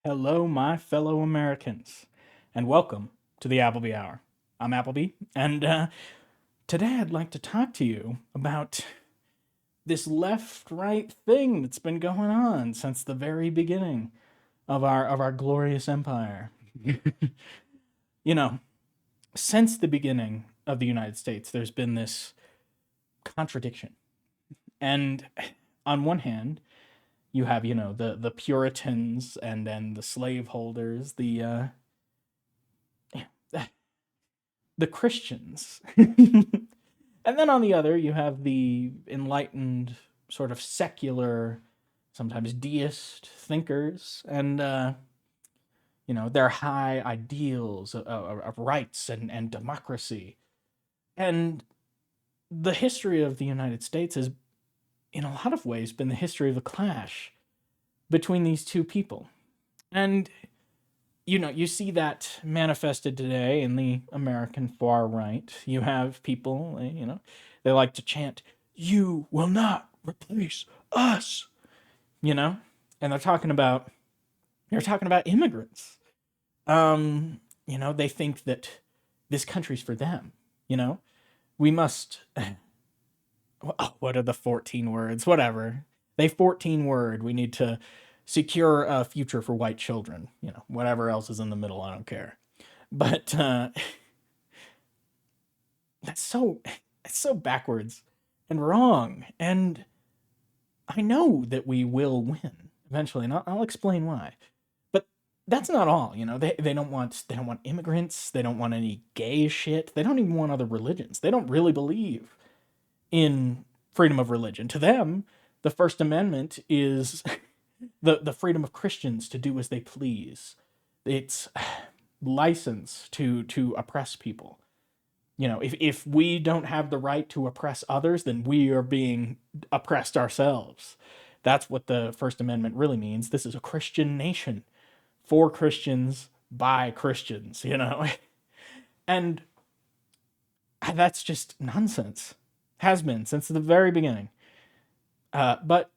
Hello, my fellow Americans, and welcome to the Appleby Hour. I'm Appleby, and today I'd like to talk to you about this left-right thing that's been going on since the very beginning of our glorious empire. You know, since the beginning of the United States, there's been this contradiction, and on one hand, you have the Puritans and then the slaveholders, the Christians. And then on the other, you have the enlightened, sort of secular, sometimes deist thinkers, and their high ideals of rights and democracy. And the history of the United States has, in a lot of ways, been the history of a clash between these two people. And you see that manifested today in the American far right. You have people, they like to chant, "You will not replace us," you know, and they're talking about immigrants. They think that this country's for them. We must. What are the 14 words? Whatever. They 14 word. We need to secure a future for white children. Whatever else is in the middle, I don't care. But that's so it's so backwards and wrong. And I know that we will win eventually, and I'll explain why. But that's not all. They don't want immigrants. They don't want any gay shit. They don't even want other religions. They don't really believe in freedom of religion. To them, the First Amendment is the freedom of Christians to do as they please. It's license to oppress people. If we don't have the right to oppress others, then we are being oppressed ourselves. That's what the First Amendment really means. This is a Christian nation for Christians by Christians. And that's just nonsense. Has been since the very beginning. But,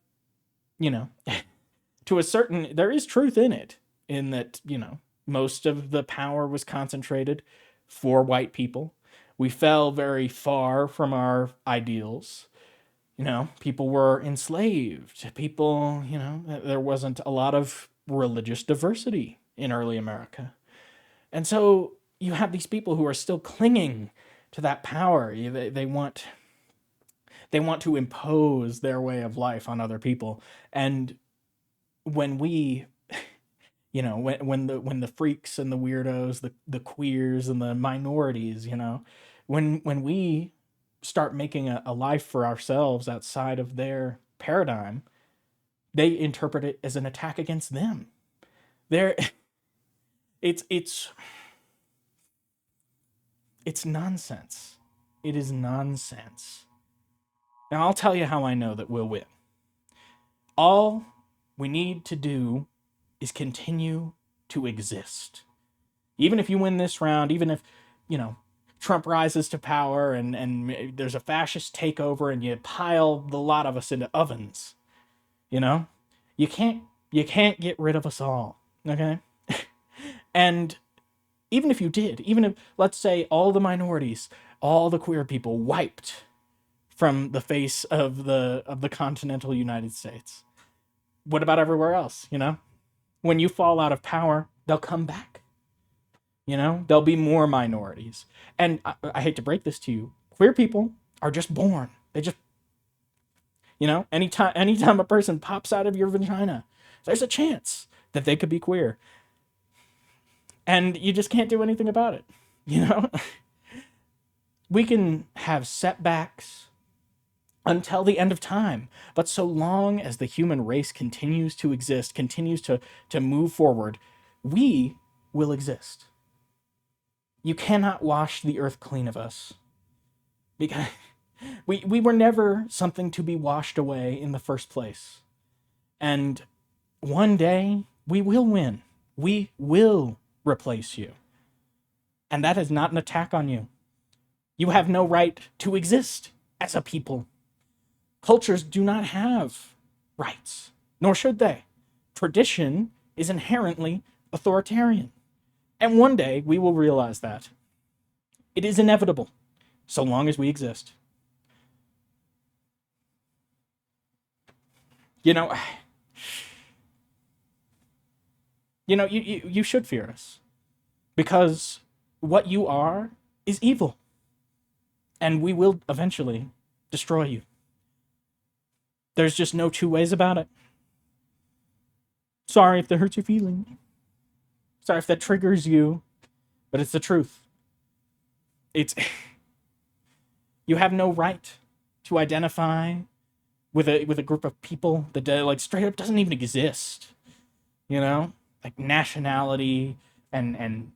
you know, to a certain, there is truth in it, in that, most of the power was concentrated for white people. We fell very far from our ideals. People were enslaved. People, there wasn't a lot of religious diversity in early America. And so you have these people who are still clinging to that power. They want to impose their way of life on other people. And when we when the freaks and the weirdos, the queers and the minorities, when we start making a life for ourselves outside of their paradigm, they interpret it as an attack against them. They're it's it's nonsense. It is nonsense. Now I'll tell you how I know that we'll win. All we need to do is continue to exist. Even if you win this round, even if, you know, Trump rises to power and there's a fascist takeover and you pile the lot of us into ovens, you know? You can't get rid of us all, okay? And even if you did, even if, let's say, all the minorities, all the queer people wiped from the face of the continental United States, what about everywhere else, When you fall out of power, they'll come back. There'll be more minorities. And I hate to break this to you, queer people are just born. They just, anytime a person pops out of your vagina, there's a chance that they could be queer. And you just can't do anything about it. We can have setbacks until the end of time. But so long as the human race continues to exist, continues to move forward, we will exist. You cannot wash the earth clean of us. Because we were never something to be washed away in the first place. And one day we will win. We will replace you. And that is not an attack on you. You have no right to exist as a people. Cultures do not have rights, nor should they. Tradition is inherently authoritarian. And one day we will realize that. It is inevitable, so long as we exist. You know, you should fear us because what you are is evil, and we will eventually destroy you. There's just no two ways about it. Sorry if that hurts your feelings. Sorry if that triggers you, but it's the truth. It's you have no right to identify with a group of people that like straight up doesn't even exist. You know, like nationality and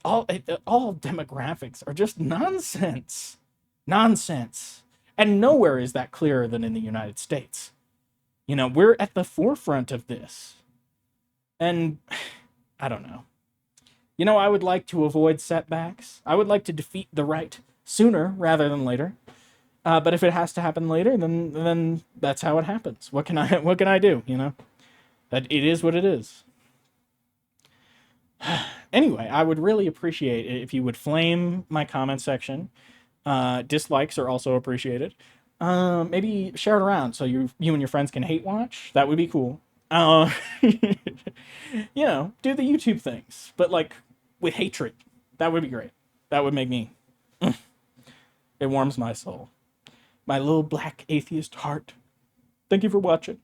all demographics are just nonsense. Nonsense. And nowhere is that clearer than in the United States. You know, we're at the forefront of this. And I don't know. You know, I would like to avoid setbacks. I would like to defeat the right sooner rather than later. But if it has to happen later, then that's how it happens. What can I do? You know, that it is what it is. Anyway, I would really appreciate it if you would flame my comment section. Dislikes are also appreciated. Maybe share it around so you and your friends can hate watch. That would be cool. You know, do the YouTube things, but like with hatred. That would be great. That would make me. It warms my soul. My little black atheist heart. Thank you for watching.